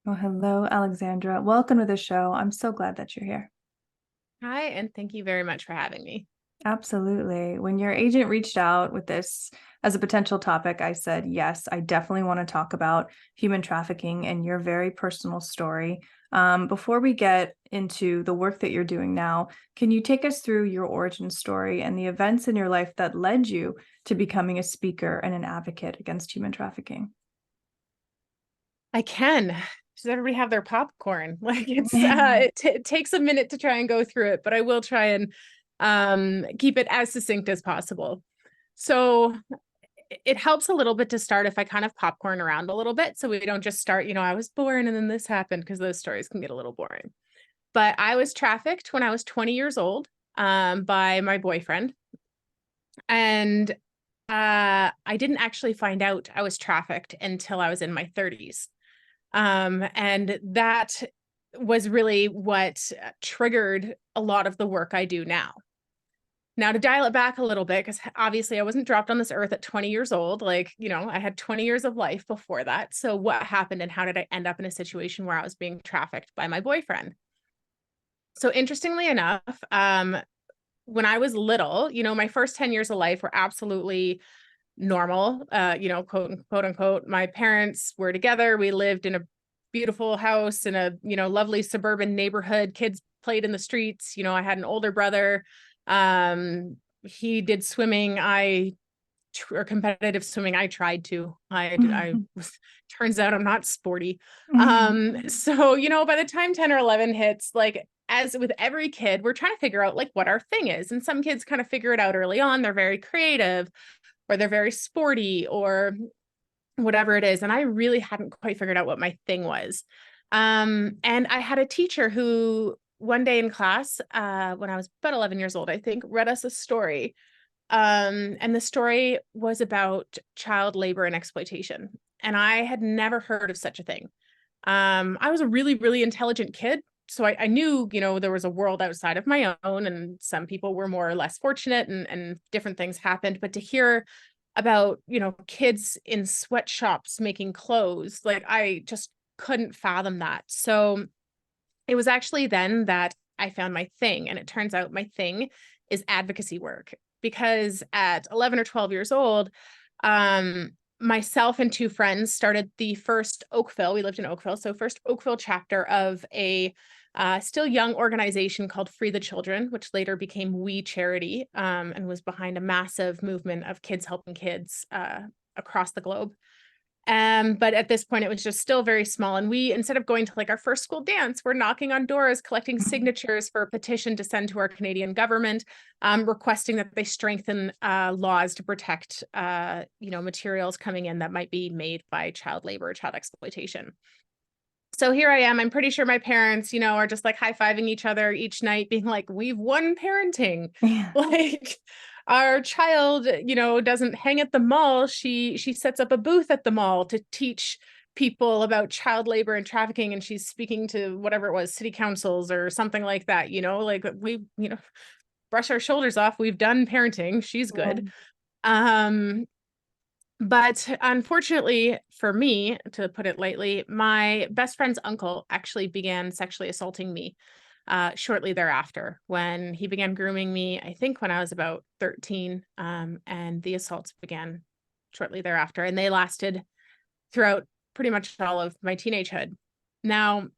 Well, hello, Alexandra. Welcome to the show. I'm so glad that you're here. Hi, and thank you very much for having me. Absolutely. When your agent reached out with this as a potential topic, I said, yes, I definitely want to talk about human trafficking and your very personal story. Before we get into the work that you're doing now, can you take us through your origin story and the events in your life that led you to becoming a speaker and an advocate against human trafficking? I can. Does everybody have their popcorn? It takes a minute to try and go through it, but I will try and keep it as succinct as possible. So it helps a little bit to start if I kind of popcorn around a little bit, so we don't just start, I was born and then this happened, because those stories can get a little boring. But I was trafficked when I was 20 years old by my boyfriend, and I didn't actually find out I was trafficked until I was in my 30s. And that was really what triggered a lot of the work I do now. Now, to dial it back a little bit, because obviously I wasn't dropped on this earth at 20 years old. I had 20 years of life before that. So what happened and how did I end up in a situation where I was being trafficked by my boyfriend? So interestingly enough, when I was little, my first 10 years of life were absolutely normal, quote unquote. My parents were together. We lived in a beautiful house in a, lovely suburban neighborhood. Kids played in the streets. I had an older brother. He did swimming. Or competitive swimming. I tried to. I turns out I'm not sporty. So, by the time 10 or 11 hits, like as with every kid, we're trying to figure out like what our thing is. And some kids kind of figure it out early on. They're very creative, or they're very sporty, or whatever it is. And I really hadn't quite figured out what my thing was. And I had a teacher who one day in class, when I was about 11 years old, I think, read us a story. And the story was about child labor and exploitation. And I had never heard of such a thing. I was a really, really intelligent kid. So I knew, there was a world outside of my own, and some people were more or less fortunate, and different things happened. But to hear about, kids in sweatshops making clothes, like I just couldn't fathom that. So it was actually then that I found my thing. And it turns out my thing is advocacy work, because at 11 or 12 years old, myself and two friends started the first Oakville. We lived in Oakville. So first Oakville chapter of a still young organization called Free the Children, which later became We Charity, and was behind a massive movement of kids helping kids across the globe. But at this point, it was just still very small. And we, instead of going to like our first school dance, we're knocking on doors, collecting signatures for a petition to send to our Canadian government, requesting that they strengthen laws to protect, materials coming in that might be made by child labor or child exploitation. So here I am. I'm pretty sure my parents, are just like high-fiving each other each night, being like, we've won parenting. Yeah. Like our child, doesn't hang at the mall. She sets up a booth at the mall to teach people about child labor and trafficking. And she's speaking to whatever it was, city councils or something like that, like we, brush our shoulders off. We've done parenting. She's good. But unfortunately for me, to put it lightly, my best friend's uncle actually began sexually assaulting me shortly thereafter, when he began grooming me, I think when I was about 13, and the assaults began shortly thereafter, and they lasted throughout pretty much all of my teenagehood. Now,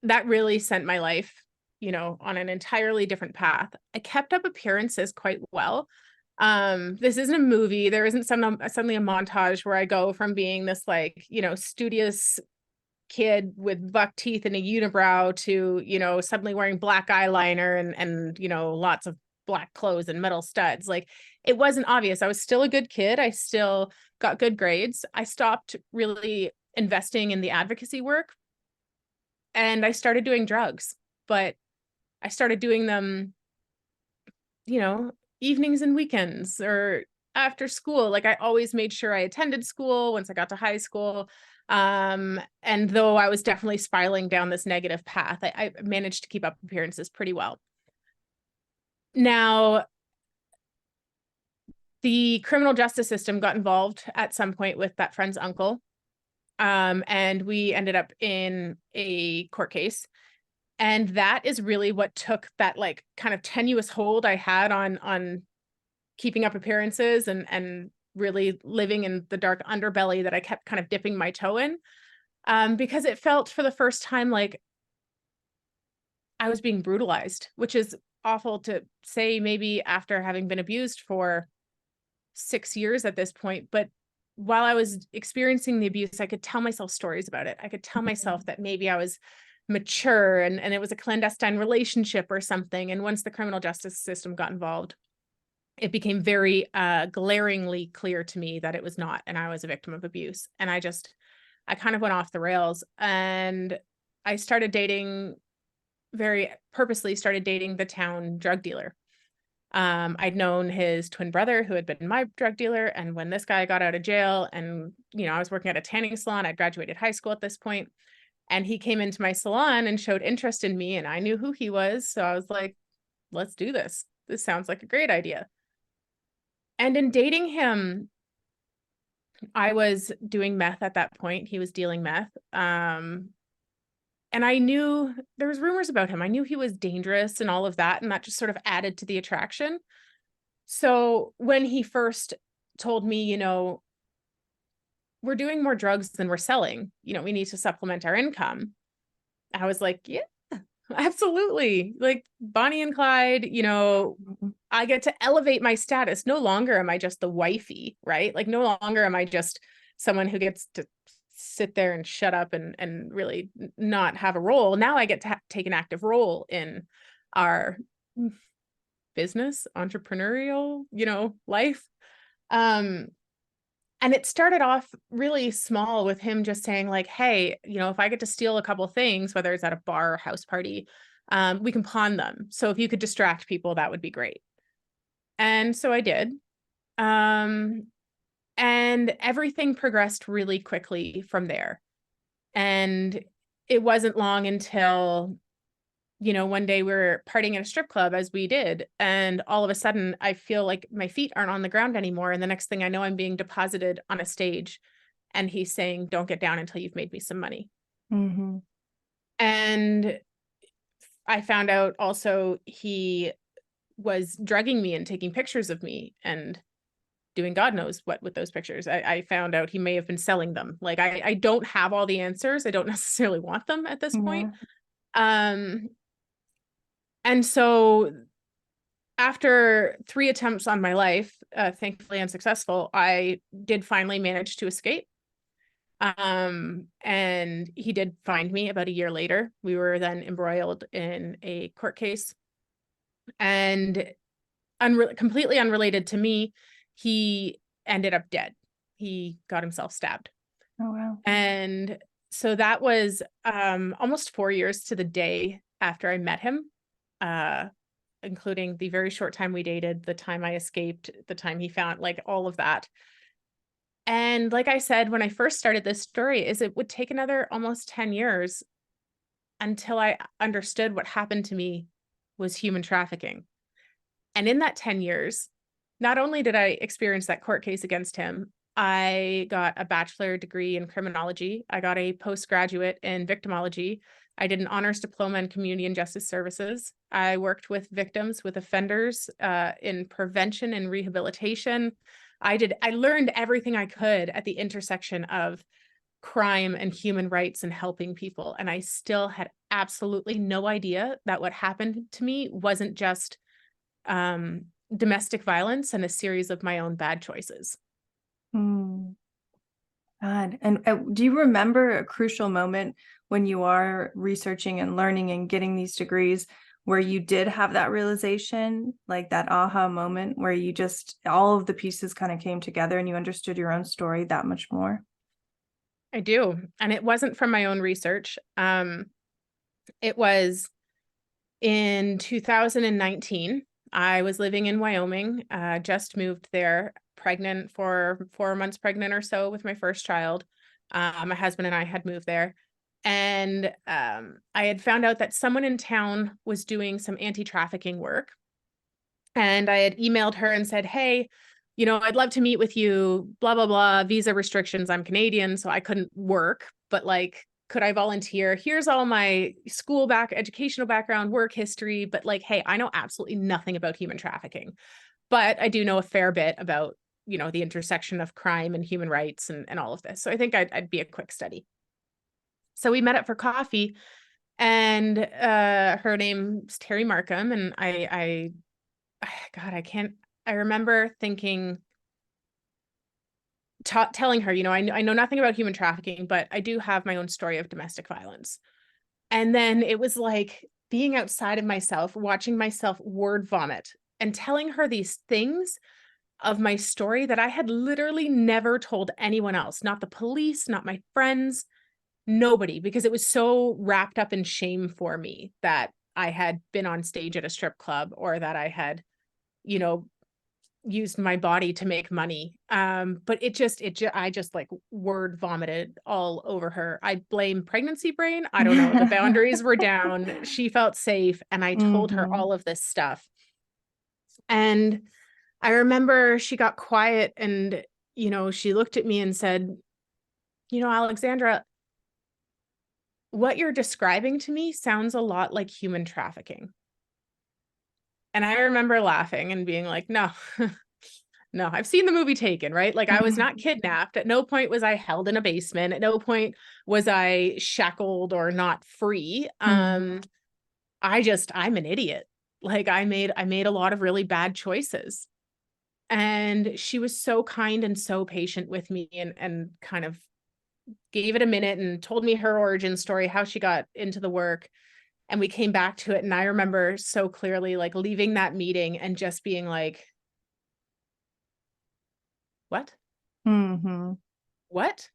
that really sent my life, on an entirely different path. I kept up appearances quite well. This isn't a movie. There isn't suddenly a montage where I go from being this like, studious kid with buck teeth and a unibrow to, suddenly wearing black eyeliner and lots of black clothes and metal studs. Like it wasn't obvious. I was still a good kid. I still got good grades. I stopped really investing in the advocacy work, and I started doing drugs, but I started doing them, you know, evenings and weekends or after school. Like I always made sure I attended school once I got to high school. And though I was definitely spiraling down this negative path, I managed to keep up appearances pretty well. Now, the criminal justice system got involved at some point with that friend's uncle. And we ended up in a court case. And that is really what took that like kind of tenuous hold I had on keeping up appearances and really living in the dark underbelly that I kept kind of dipping my toe in. Because it felt for the first time like I was being brutalized, which is awful to say maybe after having been abused for 6 years at this point. But while I was experiencing the abuse, I could tell myself stories about it. I could tell myself that maybe I was mature and it was a clandestine relationship or something. And once the criminal justice system got involved, it became very glaringly clear to me that it was not, and I was a victim of abuse. And I kind of went off the rails, and I very purposely started dating the town drug dealer. I'd known his twin brother who had been my drug dealer. And when this guy got out of jail and, I was working at a tanning salon, I'd graduated high school at this point, and he came into my salon and showed interest in me, and I knew who he was. So I was like, let's do this. This sounds like a great idea. And in dating him, I was doing meth at that point. He was dealing meth. And I knew there was rumors about him. I knew he was dangerous and all of that. And that just sort of added to the attraction. So when he first told me, we're doing more drugs than we're selling, we need to supplement our income, I was like, yeah, absolutely. Like Bonnie and Clyde, I get to elevate my status. No longer am I just the wifey, right? Like no longer am I just someone who gets to sit there and shut up and really not have a role. Now I get to take an active role in our business, entrepreneurial, life. And it started off really small with him just saying like, hey, if I get to steal a couple things, whether it's at a bar or house party, we can pawn them. So if you could distract people, that would be great. And so I did. And everything progressed really quickly from there. And it wasn't long until, one day we were partying at a strip club, as we did. And all of a sudden I feel like my feet aren't on the ground anymore. And the next thing I know, I'm being deposited on a stage, and he's saying, don't get down until you've made me some money. Mm-hmm. And I found out also he was drugging me and taking pictures of me and doing God knows what with those pictures. I found out he may have been selling them. Like I don't have all the answers. I don't necessarily want them at this point. And so after 3 attempts on my life, thankfully unsuccessful, I did finally manage to escape. And he did find me about a year later. We were then embroiled in a court case, and completely unrelated to me, he ended up dead. He got himself stabbed. Oh, wow. And so that was almost 4 years to the day after I met him, including the very short time we dated, the time I escaped, the time he found, like all of that. And like I said, when I first started this story, is it would take another almost 10 years until I understood what happened to me was human trafficking. And in that 10 years, not only did I experience that court case against him, I got a bachelor degree in criminology. I got a postgraduate in victimology. I did an honors diploma in community and justice services. I worked with victims, with offenders in prevention and rehabilitation. I learned everything I could at the intersection of crime and human rights and helping people. And I still had absolutely no idea that what happened to me wasn't just domestic violence and a series of my own bad choices. God. And do you remember a crucial moment when you are researching and learning and getting these degrees where you did have that realization, like that aha moment where you just, all of the pieces kind of came together and you understood your own story that much more? I do. And it wasn't from my own research. It was in 2019. I was living in Wyoming, just moved there, pregnant for 4 months pregnant or so with my first child. My husband and I had moved there. And I had found out that someone in town was doing some anti-trafficking work. And I had emailed her and said, hey, I'd love to meet with you, blah, blah, blah, visa restrictions. I'm Canadian, so I couldn't work, but like, could I volunteer? Here's all my educational background, work history, but like, hey, I know absolutely nothing about human trafficking, but I do know a fair bit about, the intersection of crime and human rights and all of this. So I think I'd be a quick study. So we met up for coffee, and her name's Terry Markham. And God, I remember thinking, telling her, I know nothing about human trafficking, but I do have my own story of domestic violence. And then it was like being outside of myself, watching myself word vomit and telling her these things of my story that I had literally never told anyone else, not the police, not my friends, nobody, because it was so wrapped up in shame for me that I had been on stage at a strip club, or that I had, you know, used my body to make money. But I just like word vomited all over her. I blame pregnancy brain. I don't know. The boundaries were down. She felt safe. And I told her Mm-hmm. all of this stuff. And I remember she got quiet, and, she looked at me and said, Alexandra, what you're describing to me sounds a lot like human trafficking. And I remember laughing and being like, no, no, I've seen the movie Taken, right? Like, I was not kidnapped. At no point was I held in a basement. At no point was I shackled or not free. Mm-hmm. I'm an idiot. Like, I made a lot of really bad choices. And she was so kind and so patient with me, and kind of gave it a minute and told me her origin story, how she got into the work. And we came back to it. And I remember so clearly, like, leaving that meeting and just being like, what? Mm-hmm. What?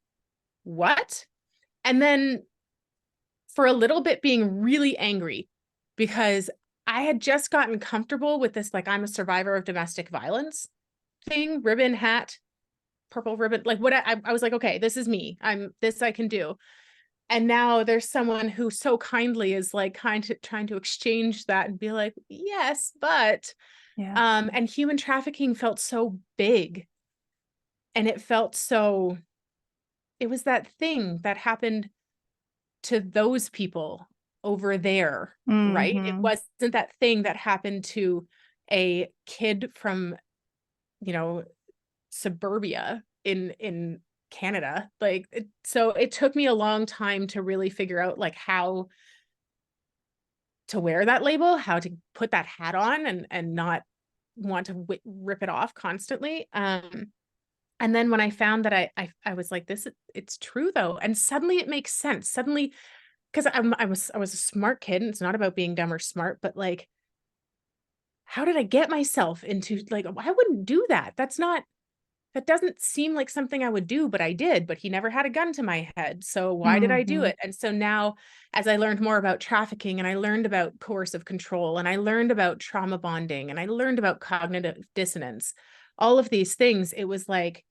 What? And then for a little bit being really angry, because I had just gotten comfortable with this, like, I'm a survivor of domestic violence thing, ribbon, hat, purple ribbon, like, what I was like, okay, this is me. I can do. And now there's someone who so kindly is like trying to exchange that and be like, yes, but Yeah. and human trafficking felt so big, and it was that thing that happened to those people over there, right? It Mm-hmm. wasn't that thing that happened to a kid from, you know, suburbia in Canada. So it took me a long time to really figure out, like, how to wear that label, how to put that hat on, and not want to rip it off constantly. And then when I found that I was like, it's true though. And suddenly it makes sense. Suddenly, because I was a smart kid, and it's not about being dumb or smart, but like, how did I get myself into, like, I wouldn't do that. That doesn't seem like something I would do, but I did. But he never had a gun to my head. So why did I do Mm-hmm. it? And so now, as I learned more about trafficking, and I learned about coercive control, and I learned about trauma bonding, and I learned about cognitive dissonance, all of these things, it was like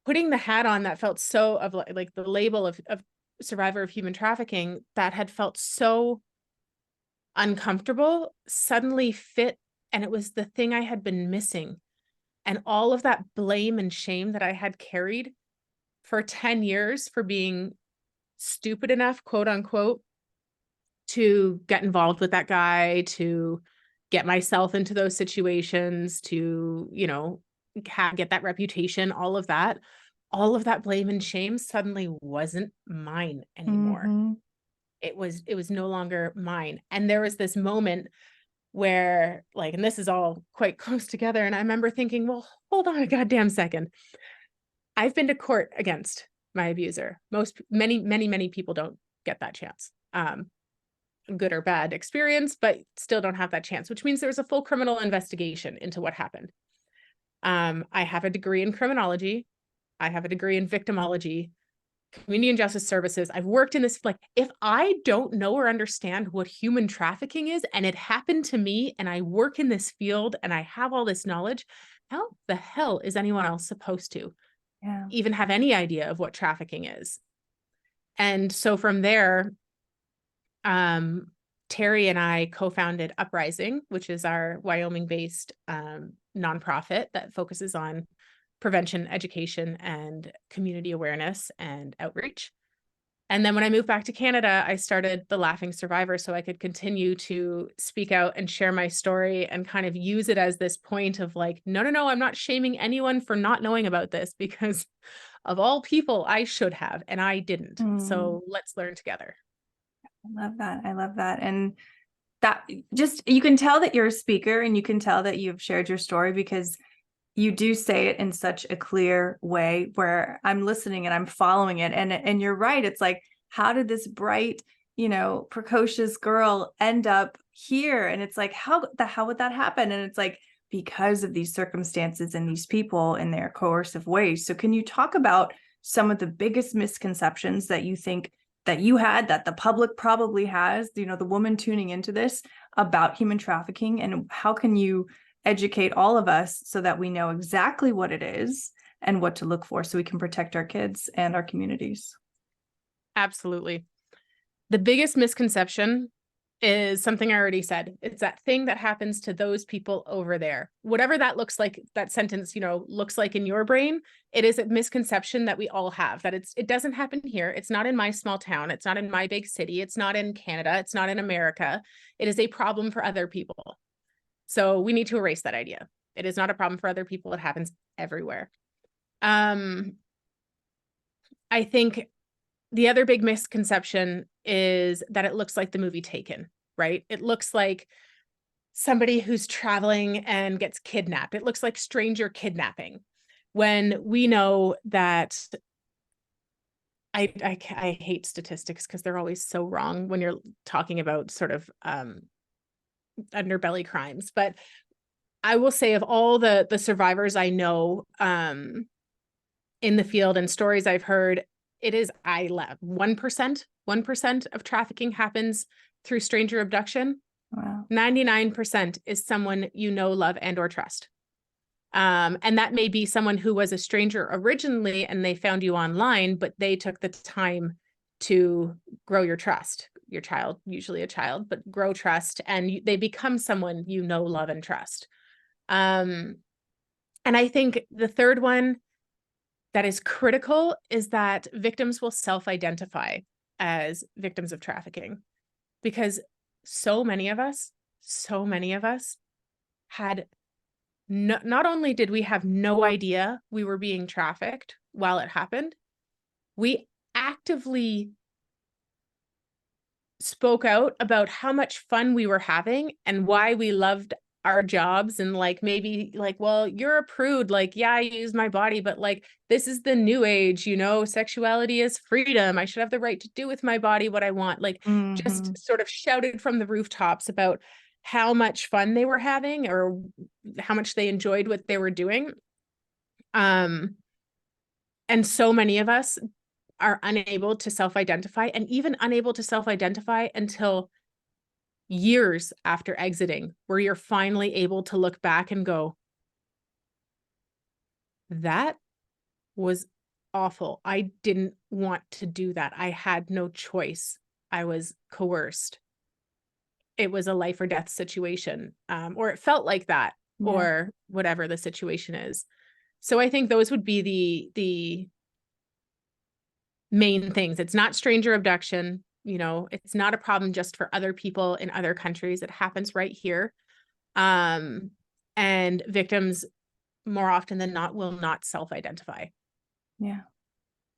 putting the hat on that felt so, of like the label of survivor of human trafficking, that had felt so uncomfortable, suddenly fit. And it was the thing I had been missing. And all of that blame and shame that I had carried for 10 years for being stupid enough, quote unquote, to get involved with that guy, to get myself into those situations, to, get that reputation, all of that blame and shame suddenly wasn't mine anymore. Mm-hmm. It was no longer mine. And there was this moment where, like, and this is all quite close together. And I remember thinking, well, hold on a goddamn second. I've been to court against my abuser. Many people don't get that chance. Good or bad experience, but still don't have that chance, which means there was a full criminal investigation into what happened. I have a degree in criminology. I have a degree in victimology, community and justice services. I've worked in this, like, if I don't know or understand what human trafficking is, and it happened to me, and I work in this field, and I have all this knowledge, how the hell is anyone else supposed to Yeah. even have any idea of what trafficking is? And so from there, Terry and I co-founded Uprising, which is our Wyoming-based nonprofit that focuses on prevention, education, and community awareness and outreach. And then when I moved back to Canada, I started the Laughing Survivor so I could continue to speak out and share my story and kind of use it as this point of like, no, no, no, I'm not shaming anyone for not knowing about this, because of all people, I should have, and I didn't. So let's learn together. I love that. I love that. And that just, you can tell that you're a speaker and you can tell that you've shared your story because you do say it in such a clear way where I'm listening and I'm following it. And you're right. It's like, how did this bright, precocious girl end up here? And it's like, how would that happen? And it's like, because of these circumstances and these people in their coercive ways. So can you talk about some of the biggest misconceptions that you think that you had, that the public probably has, the woman tuning into this, about human trafficking, and how can you educate all of us so that we know exactly what it is and what to look for so we can protect our kids and our communities? Absolutely. The biggest misconception is something I already said. It's that thing that happens to those people over there. Whatever that looks like, that sentence, looks like in your brain, it is a misconception that we all have, that it doesn't happen here. It's not in my small town. It's not in my big city. It's not in Canada. It's not in America. It is a problem for other people. So we need to erase that idea. It is not a problem for other people. It happens everywhere. I think the other big misconception is that it looks like the movie Taken, right? It looks like somebody who's traveling and gets kidnapped. It looks like stranger kidnapping, when we know that I hate statistics because they're always so wrong when you're talking about sort of underbelly crimes. But I will say, of all the survivors I know in the field and stories I've heard, it is 1% of trafficking happens through stranger abduction. Wow. 99% is someone you know, love, and or trust. And that may be someone who was a stranger originally and they found you online, but they took the time to grow your trust. Your child, usually a child, but grow trust, and they become someone you know, love, and trust. And I think the third one that is critical is that victims will self-identify as victims of trafficking, because so many of us had not only did we have no idea we were being trafficked while it happened, we actively spoke out about how much fun we were having and why we loved our jobs, and like, maybe like, well, you're a prude, like, yeah, I use my body, but like, this is the new age, sexuality is freedom, I should have the right to do with my body what I want, like just sort of shouted from the rooftops about how much fun they were having or how much they enjoyed what they were doing. And so many of us are unable to self-identify, and even unable to self-identify until years after exiting, where you're finally able to look back and go, that was awful. I didn't want to do that. I had no choice. I was coerced. It was a life or death situation, or it felt like that, or whatever the situation is. So I think those would be the main things. It's not stranger abduction. It's not a problem just for other people in other countries. It happens right here. And victims, more often than not, will not self-identify. Yeah.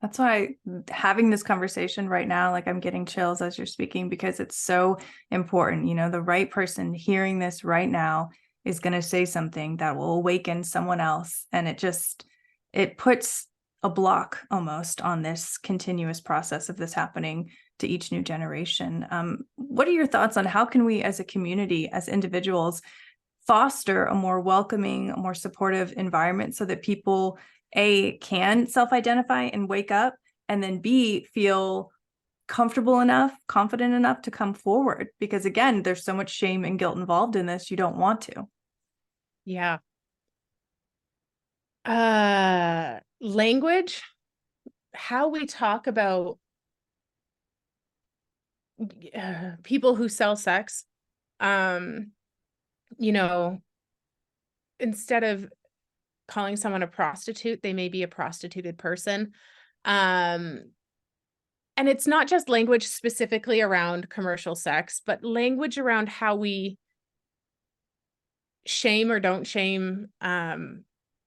That's why having this conversation right now, like, I'm getting chills as you're speaking, because it's so important. The right person hearing this right now is going to say something that will awaken someone else. And it puts a block almost on this continuous process of this happening to each new generation. What are your thoughts on how can we as a community, as individuals, foster a more welcoming, a more supportive environment so that people, A, can self-identify and wake up, and then B, feel comfortable enough, confident enough to come forward? Because again, there's so much shame and guilt involved in this, you don't want to. Yeah. Language, how we talk about people who sell sex, instead of calling someone a prostitute, they may be a prostituted person. And it's not just language specifically around commercial sex, but language around how we shame or don't shame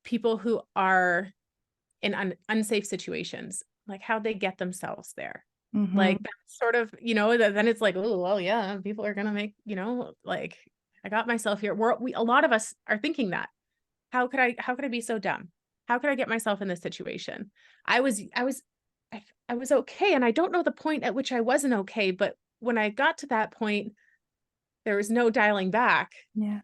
people who are in unsafe situations, like how they get themselves there. Like that sort of, then it's like, oh, well, yeah, people are gonna make, like I got myself here. A lot of us are thinking that. How could I be so dumb? How could I get myself in this situation? I was okay. And I don't know the point at which I wasn't okay, but when I got to that point, there was no dialing back. Yeah.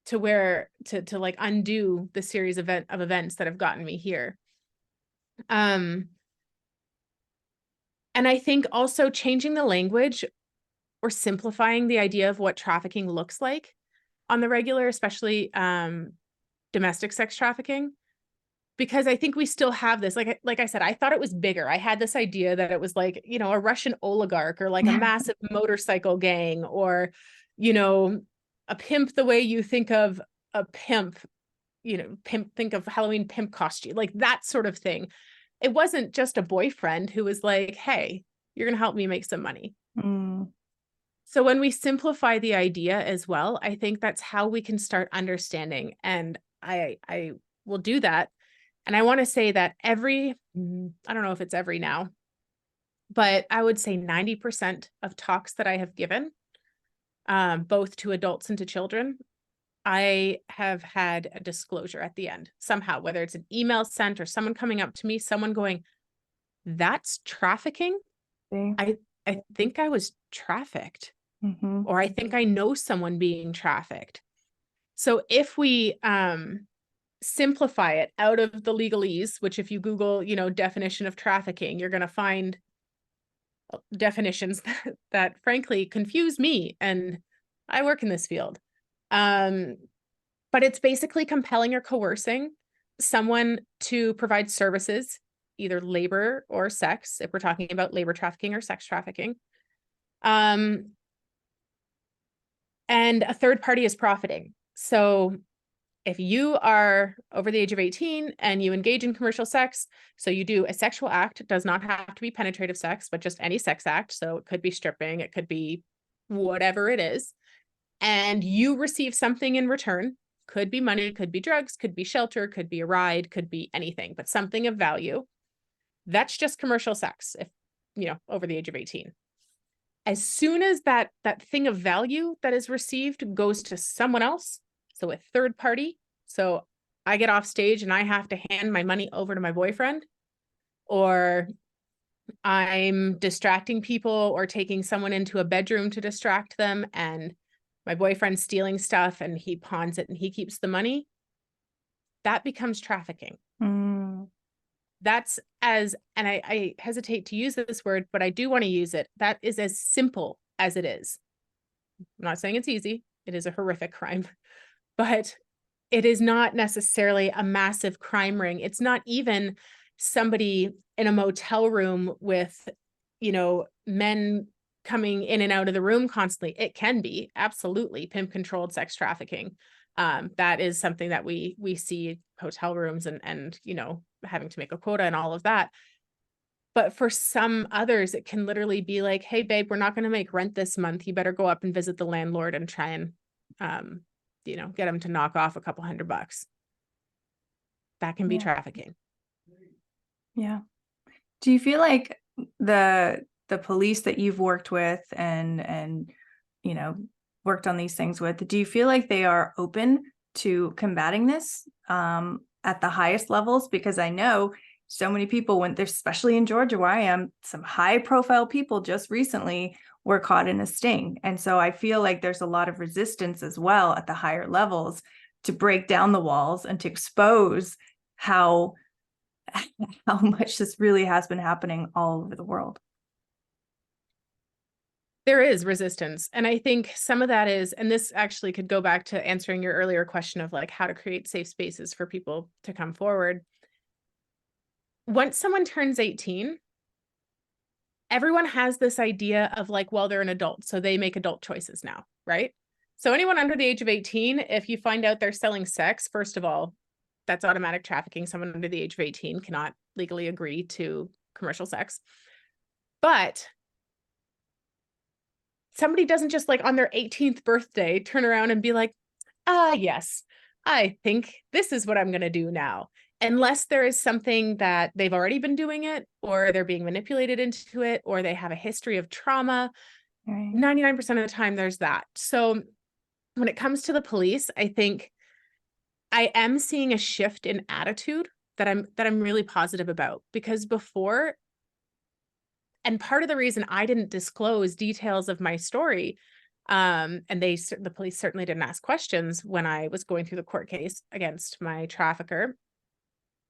To where to like undo the series of events that have gotten me here. And I think also changing the language or simplifying the idea of what trafficking looks like on the regular, especially domestic sex trafficking, because I think we still have this, like I said, I thought it was bigger. I had this idea that it was like, a Russian oligarch or like a massive motorcycle gang or, a pimp the way you think of a pimp, think of Halloween pimp costume, like that sort of thing. It wasn't just a boyfriend who was like, hey, you're going to help me make some money. So when we simplify the idea as well, I think that's how we can start understanding. And I will do that. And I want to say that I don't know if it's every now, but I would say 90% of talks that I have given, both to adults and to children, I have had a disclosure at the end somehow, whether it's an email sent or someone coming up to me, someone going, that's trafficking. I think I was trafficked, or I think I know someone being trafficked. So if we simplify it out of the legalese, which if you Google, definition of trafficking, you're going to find definitions that frankly confuse me, and I work in this field. But it's basically compelling or coercing someone to provide services, either labor or sex, if we're talking about labor trafficking or sex trafficking. And a third party is profiting. So if you are over the age of 18 and you engage in commercial sex, so you do a sexual act, it does not have to be penetrative sex, but just any sex act. So it could be stripping, it could be whatever it is. And you receive something in return, could be money, could be drugs, could be shelter, could be a ride, could be anything, but something of value. That's just commercial sex, if, over the age of 18. As soon as that thing of value that is received goes to someone else, so a third party, so I get off stage and I have to hand my money over to my boyfriend, or I'm distracting people or taking someone into a bedroom to distract them, and my boyfriend's stealing stuff and he pawns it and he keeps the money, that becomes trafficking. That's and I hesitate to use this word, but I do want to use it. That is as simple as it is. I'm not saying it's easy. It is a horrific crime, but it is not necessarily a massive crime ring. It's not even somebody in a motel room with, men coming in and out of the room constantly. It can be absolutely pimp controlled sex trafficking. That is something that we see hotel rooms and having to make a quota and all of that. But for some others, it can literally be like, hey, babe, we're not going to make rent this month. You better go up and visit the landlord and try and, get him to knock off a couple $100. That can be trafficking. Yeah. Do you feel like the police that you've worked with and worked on these things with, do you feel like they are open to combating this at the highest levels? Because I know so many people went there, especially in Georgia where I am, some high profile people just recently were caught in a sting. And so I feel like there's a lot of resistance as well at the higher levels to break down the walls and to expose how much this really has been happening all over the world. There is resistance. And I think some of that is, and this actually could go back to answering your earlier question of like how to create safe spaces for people to come forward. Once someone turns 18, everyone has this idea of like, well, they're an adult, so they make adult choices now, right? So anyone under the age of 18, if you find out they're selling sex, first of all, that's automatic trafficking. Someone under the age of 18 cannot legally agree to commercial sex. But somebody doesn't just like on their 18th birthday turn around and be like, yes, I think this is what I'm going to do now. Unless there is something that they've already been doing it, or they're being manipulated into it, or they have a history of trauma. Right. 99% of the time there's that. So when it comes to the police, I think I am seeing a shift in attitude that I'm really positive about, because before, and part of the reason I didn't disclose details of my story, and the police certainly didn't ask questions when I was going through the court case against my trafficker,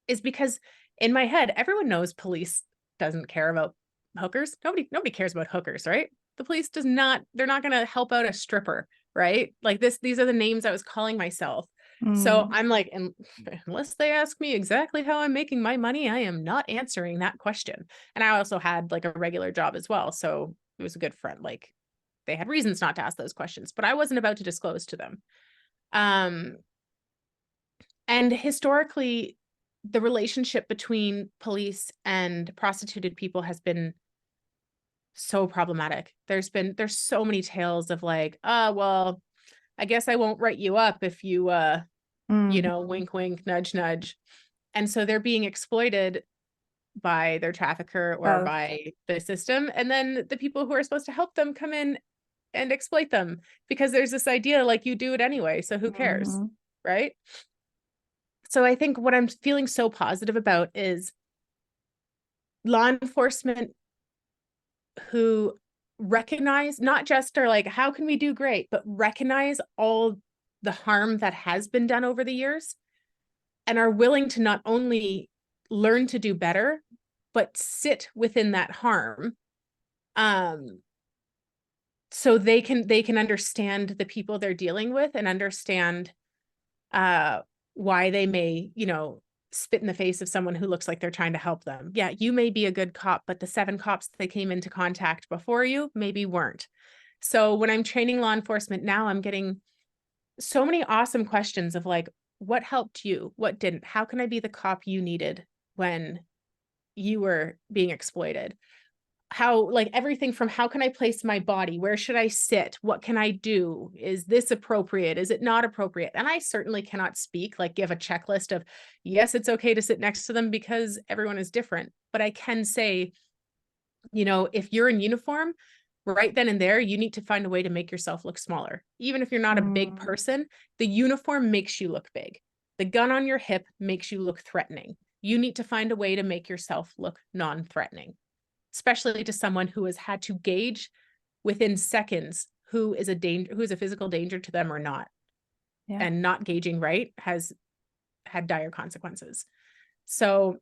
is because in my head, everyone knows police doesn't care about hookers. Nobody cares about hookers, right? The police they're not going to help out a stripper, right? Like these are the names I was calling myself. So I'm like, unless they ask me exactly how I'm making my money, I am not answering that question. And I also had like a regular job as well. So it was a good friend. Like they had reasons not to ask those questions, but I wasn't about to disclose to them. And historically, the relationship between police and prostituted people has been so problematic. There's so many tales of like, well, I guess I won't write you up if you, wink, wink, nudge, nudge. And so they're being exploited by their trafficker or by the system. And then the people who are supposed to help them come in and exploit them, because there's this idea like you do it anyway. So who cares? Right. So I think what I'm feeling so positive about is law enforcement who recognize, not just are like, how can we do great, but recognize all the harm that has been done over the years and are willing to not only learn to do better, but sit within that harm. So they can understand the people they're dealing with and understand why they may, spit in the face of someone who looks like they're trying to help them. Yeah, you may be a good cop, but the 7 cops that came into contact before you maybe weren't. So when I'm training law enforcement now, I'm getting so many awesome questions of like, what helped you? What didn't? How can I be the cop you needed when you were being exploited? How, like everything from how can I place my body? Where should I sit? What can I do? Is this appropriate? Is it not appropriate? And I certainly cannot speak, like give a checklist of, yes, it's okay to sit next to them because everyone is different. But I can say, if you're in uniform, right then and there, you need to find a way to make yourself look smaller. Even if you're not a big person, the uniform makes you look big. The gun on your hip makes you look threatening. You need to find a way to make yourself look non-threatening, especially to someone who has had to gauge within seconds who is a physical danger to them or not. Yeah. And not gauging right has had dire consequences. So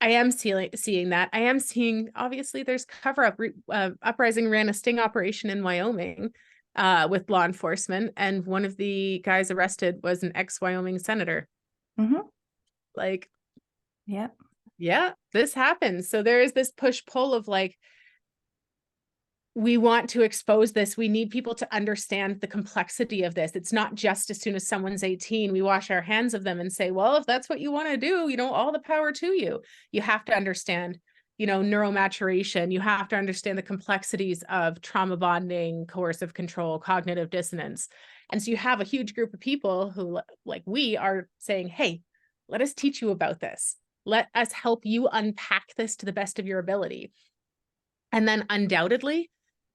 I am seeing that. I am seeing, obviously, there's cover up. Uprising ran a sting operation in Wyoming with law enforcement, and one of the guys arrested was an ex-Wyoming senator. Like, yeah, this happens. So there is this push-pull of like, we want to expose this. We need people to understand the complexity of this. It's not just as soon as someone's 18, we wash our hands of them and say, well, if that's what you want to do, all the power to you. You have to understand, neuromaturation. You have to understand the complexities of trauma bonding, coercive control, cognitive dissonance. And so you have a huge group of people who, like we are saying, hey, let us teach you about this. Let us help you unpack this to the best of your ability. And then undoubtedly,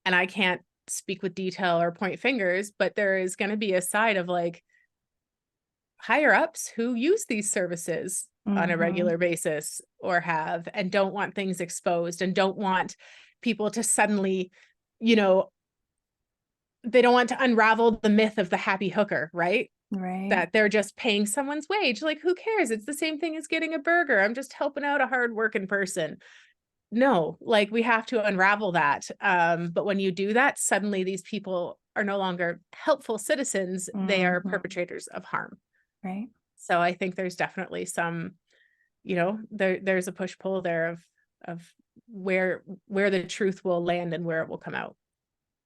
and I can't speak with detail or point fingers, but there is going to be a side of like higher ups who use these services on a regular basis or have, and don't want things exposed and don't want people to suddenly, they don't want to unravel the myth of the happy hooker, right? Right. That they're just paying someone's wage. Like, who cares? It's the same thing as getting a burger. I'm just helping out a hardworking person. No, like we have to unravel that. But when you do that, suddenly these people are no longer helpful citizens. They are perpetrators of harm. Right. So I think there's definitely some, there's a push-pull there of where the truth will land and where it will come out.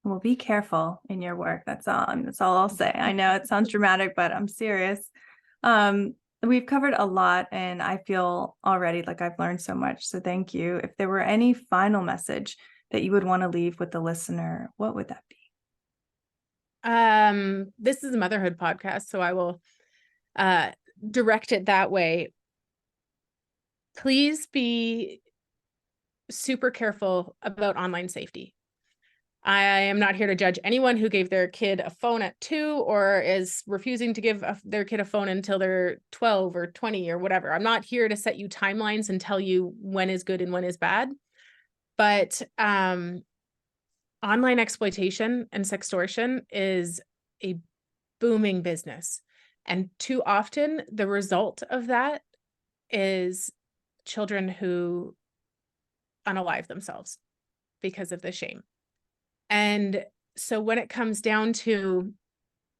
Well, be careful in your work. That's all I'll say. I know it sounds dramatic, but I'm serious. We've covered a lot, and I feel already like I've learned so much. So thank you. If there were any final message that you would want to leave with the listener, what would that be? This is a motherhood podcast, so I will direct it that way. Please be super careful about online safety. I am not here to judge anyone who gave their kid a phone at 2 or is refusing to give their kid a phone until they're 12 or 20 or whatever. I'm not here to set you timelines and tell you when is good and when is bad. But online exploitation and sextortion is a booming business. And too often the result of that is children who unalive themselves because of the shame. And so when it comes down to,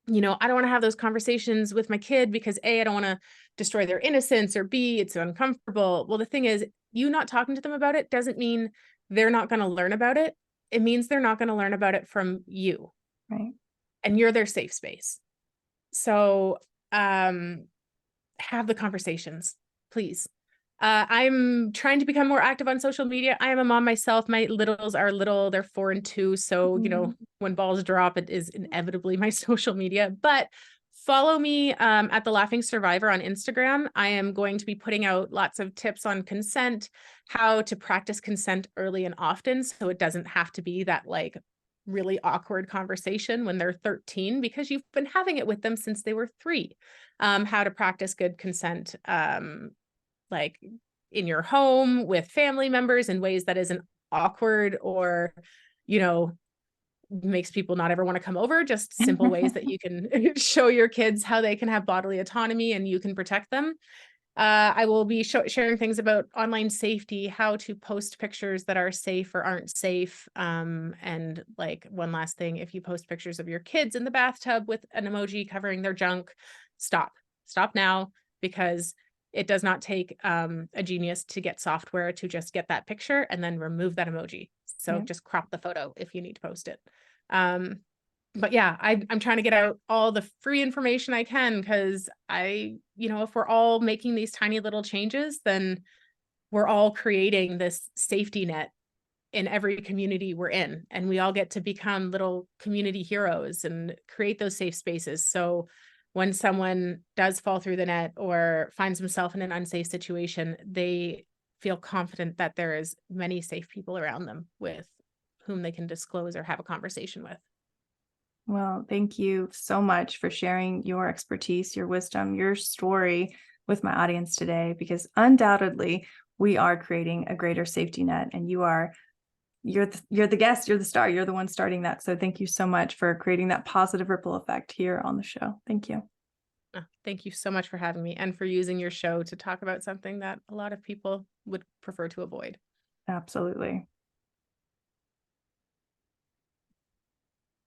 I don't want to have those conversations with my kid because A, I don't want to destroy their innocence, or B, it's uncomfortable. Well, the thing is, you not talking to them about it doesn't mean they're not going to learn about it. It means they're not going to learn about it from you. Right. And you're their safe space. So have the conversations, please. I'm trying to become more active on social media. I am a mom myself. My littles are little, they're 4 and 2. So, when balls drop, it is inevitably my social media. But follow me at The Laughing Survivor on Instagram. I am going to be putting out lots of tips on consent, how to practice consent early and often, so it doesn't have to be that like really awkward conversation when they're 13, because you've been having it with them since they were 3. How to practice good consent, like in your home with family members in ways that isn't awkward or, makes people not ever want to come over. Just simple ways that you can show your kids how they can have bodily autonomy and you can protect them. I will be sharing things about online safety, how to post pictures that are safe or aren't safe. And like one last thing, if you post pictures of your kids in the bathtub with an emoji covering their junk, stop now, because it does not take a genius to get software to just get that picture and then remove that emoji. So just crop the photo if you need to post it. But yeah, I'm trying to get out all the free information I can, because if we're all making these tiny little changes, then we're all creating this safety net in every community we're in. And we all get to become little community heroes and create those safe spaces. So when someone does fall through the net or finds himself in an unsafe situation, they feel confident that there is many safe people around them with whom they can disclose or have a conversation with. Well, thank you so much for sharing your expertise, your wisdom, your story with my audience today, because undoubtedly we are creating a greater safety net, and you're the guest, you're the star, you're the one starting that. So thank you so much for creating that positive ripple effect here on the show. Thank you. Thank you so much for having me and for using your show to talk about something that a lot of people would prefer to avoid. Absolutely.